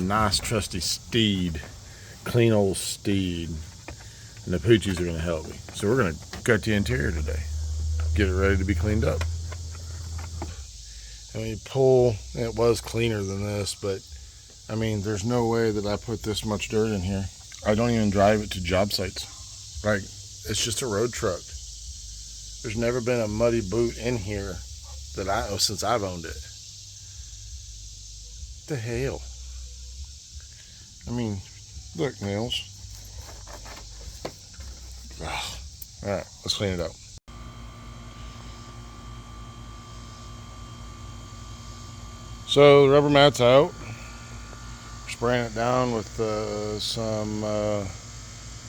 a nice trusty steed, clean old steed, and the poochies are going to help me. So we're going to gut the interior today, get it ready to be cleaned up. And we pull, it was cleaner than this, but I mean, there's no way that I put this much dirt in here. I don't even drive it to job sites. Like, it's just a road truck. There's never been a muddy boot in here that I know since I've owned it. What the hell? I mean, look, nails. Ugh. All right, let's clean it up. So the rubber mat's out. Spraying it down with some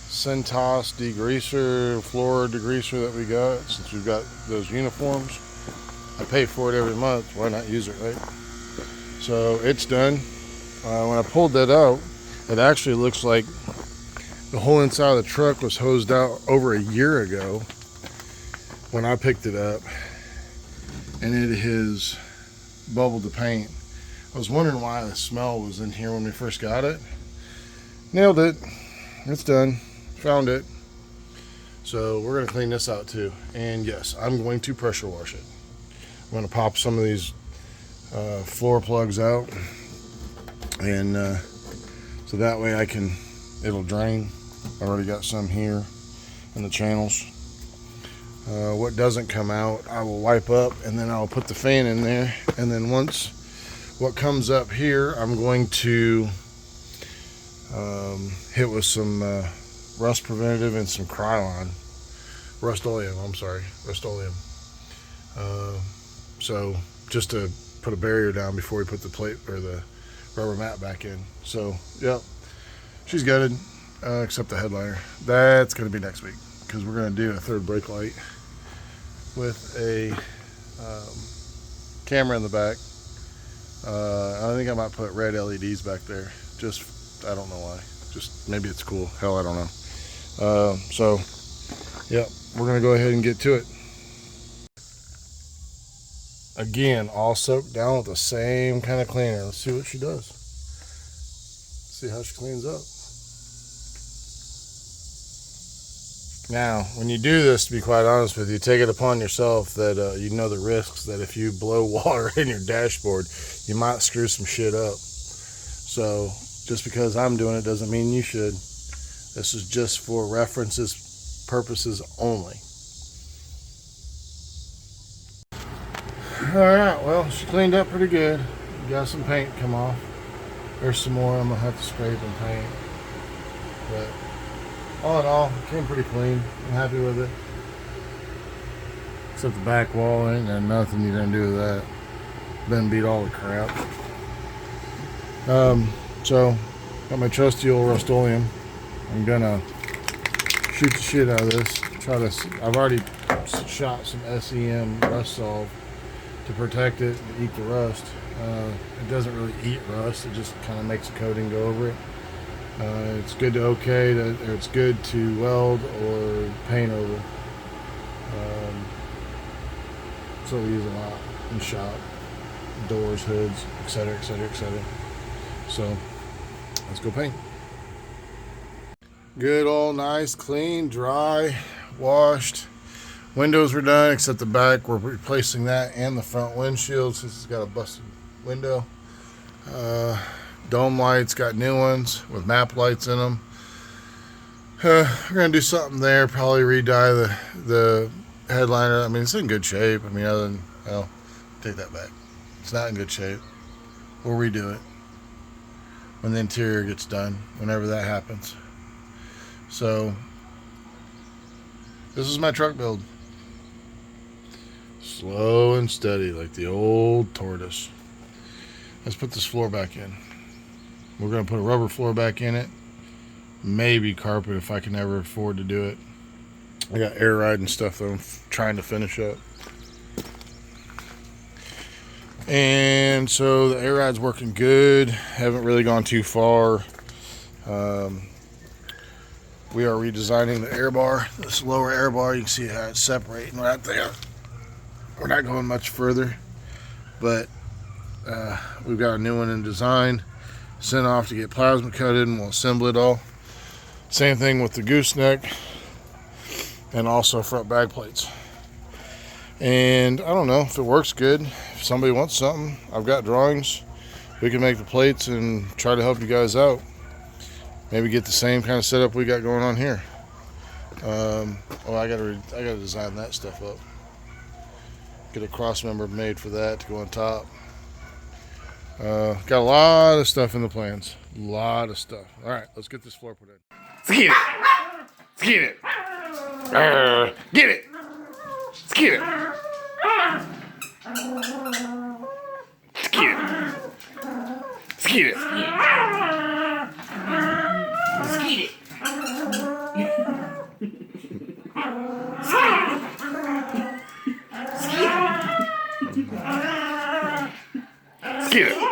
Centos degreaser, floor degreaser that we got, since we've got those uniforms. I pay for it every month, why not use it, right? So it's done. When I pulled that out, it actually looks like the whole inside of the truck was hosed out over a year ago when I picked it up, and it has bubbled the paint. I was wondering why the smell was in here when we first got it. Nailed it. It's done. Found it. So we're going to clean this out too. And yes, I'm going to pressure wash it. I'm going to pop some of these floor plugs out, and so that way it'll drain. I already got some here in the channels. What doesn't come out, I will wipe up, and then I'll put the fan in there. And then once what comes up here, I'm going to hit with some rust preventative and some Rust-Oleum. So just to put a barrier down before we put the plate or the rubber mat back in. So yep, she's gutted, except the headliner. That's going to be next week, because we're going to do a third brake light with a camera in the back. I think I might put red LEDs back there. Just, I don't know why. Just maybe it's cool. Hell, I don't know. So, yeah, we're going to go ahead and get to it. Again, all soaked down with the same kind of cleaner. Let's see what she does. See how she cleans up. Now, when you do this, to be quite honest with you, take it upon yourself that you know the risks that if you blow water in your dashboard, you might screw some shit up. So, just because I'm doing it doesn't mean you should. This is just for references purposes only. Alright, well, she cleaned up pretty good. Got some paint come off. There's some more I'm going to have to scrape and paint. But all in all, it came pretty clean. I'm happy with it. Except the back wall, ain't there nothing you're going to do with that. Been beat all the crap. So, got my trusty old Rust-Oleum. I'm going to shoot the shit out of this. I've already shot some SEM rust solve to protect it and eat the rust. It doesn't really eat rust, it just kind of makes a coating go over it. It's good to it's good to weld or paint over. So we use a lot in shop, doors, hoods, etc., etc., etc. So let's go paint. Good, all nice, clean, dry, washed. Windows were done, except the back. We're replacing that and the front windshield since it's got a busted window. Dome lights, got new ones with map lights in them. We're going to do something there, probably re-dye the headliner. I mean, it's in good shape. I mean, other than, well, take that back. It's not in good shape. We'll redo it when the interior gets done, whenever that happens. So, this is my truck build. Slow and steady, like the old tortoise. Let's put this floor back in. We're going to put a rubber floor back in it. Maybe carpet if I can ever afford to do it. I got air ride and stuff that I'm trying to finish up. And so the air ride's working good. Haven't really gone too far. We are redesigning the air bar. This lower air bar, you can see how it's separating right there. We're not going much further, but we've got a new one in design. sent off to get plasma coated, and we'll assemble it all. Same thing with the gooseneck and also front bag plates. And I don't know if it works good. If somebody wants something, I've got drawings. We can make the plates and try to help you guys out. Maybe get the same kind of setup we got going on here. I gotta design that stuff up. Get a cross member made for that to go on top. Got a lot of stuff in the plans. A lot of stuff. All right, let's get this floor put in. Let's get it. Let's get it. Get it. Let's get it. Let's get it. Let's get it. Let's get it. Let's get it.